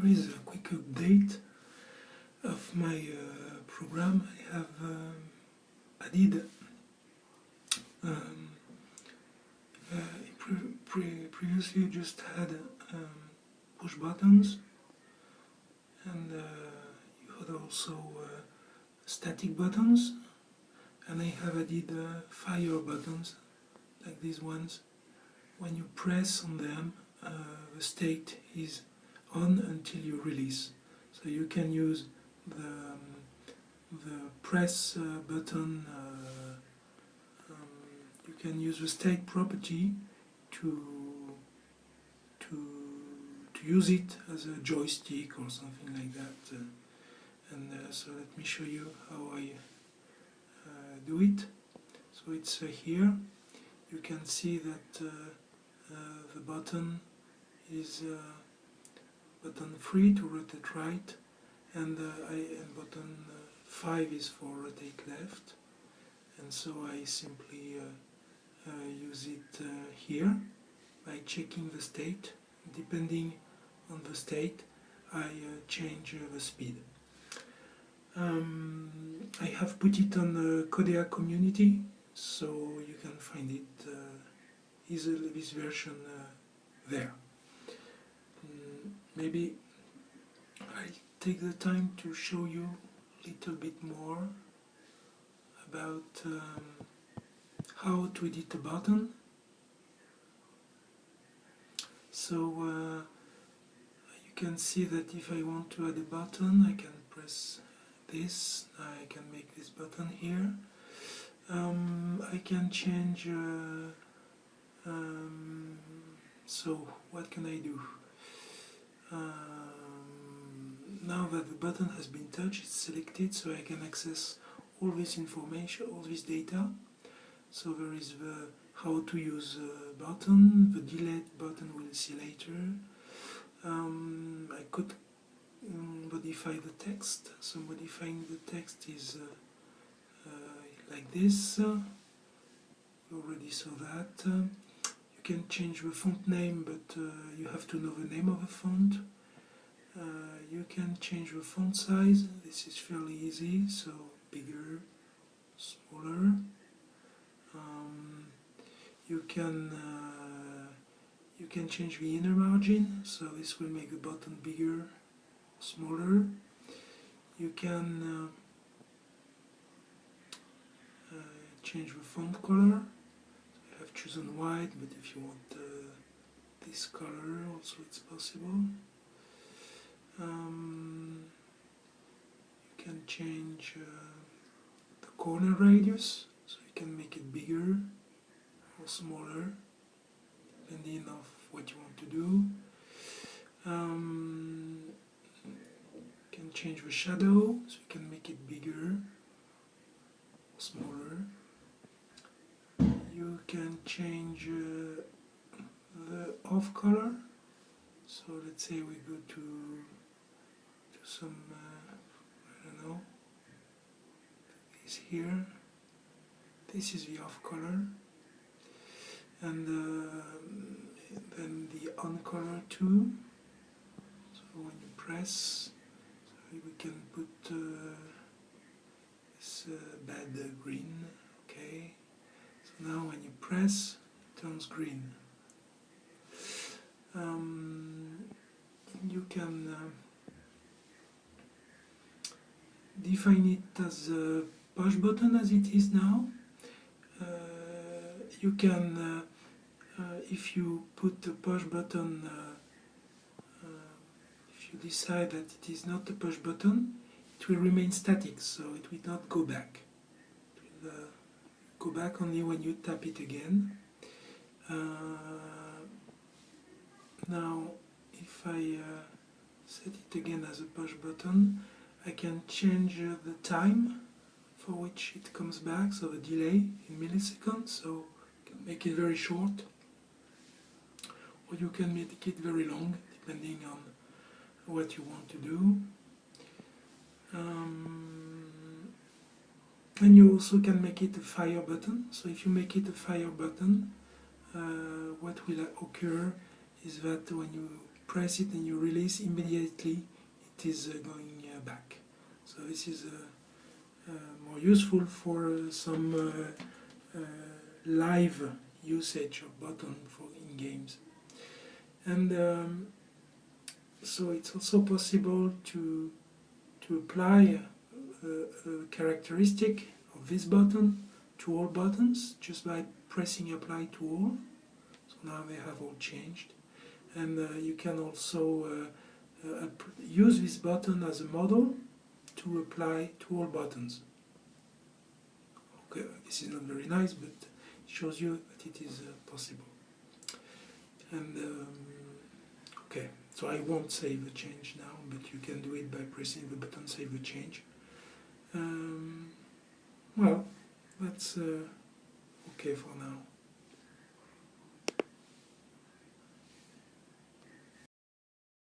Here is a quick update of my program. I have added previously just had push buttons, and you had also static buttons, and I have added fire buttons like these ones. When you press on them, the state is on until you release. So you can use the press button, you can use the state property to use it as a joystick or something like that. So let me show you how I do it. So it's here. You can see that the button is button 3 to rotate right, and button 5 is for rotate left. And so I simply use it here by checking the state. Depending on the state, I change the speed. I have put it on the Codea community, so you can find it easily, this version there. Maybe I'll take the time to show you a little bit more about how to edit a button. So you can see that if I want to add a button, I can press this. I can make this button here. I can change. So what can I do? Now that the button has been touched, it's selected, so I can access all this information, all this data. So there is the how to use a button, the delete button we'll see later. I could modify the text, so modifying the text is like this. You already saw that. You can change the font name, but you have to know the name of the font. You can change the font size. This is fairly easy, so bigger, smaller. You can change the inner margin, so this will make the button bigger, smaller. You can change the font color. So I have chosen white, but if you want this color, also it's possible. You can change the corner radius, so you can make it bigger or smaller, depending on what you want to do. You can change the shadow, so you can make it bigger or smaller. You can change the off color. So let's say we go to some, I don't know, this here. This is the off color. And then the on color too. So when you press, so we can put this bad green, okay. So now when you press, it turns green. You can define it as a push button as it is now. You can, if you put the push button, if you decide that it is not a push button, it will remain static, so it will not go back. It will go back only when you tap it again. Now, if I set it again as a push button, I can change the time for which it comes back, so the delay in milliseconds, so you can make it very short, or you can make it very long, depending on what you want to do. And you also can make it a fire button, so if you make it a fire button, what will occur is that when you press it and you release immediately, it is going back. So this is more useful for some live usage of button for in games. And so it's also possible to apply a characteristic of this button to all buttons just by pressing apply to all. So now they have all changed. And you can also use this button as a model to apply to all buttons. Okay, this is not very nice, but it shows you that it is possible. And okay, so I won't save the change now, but you can do it by pressing the button save the change. Well, that's okay for now.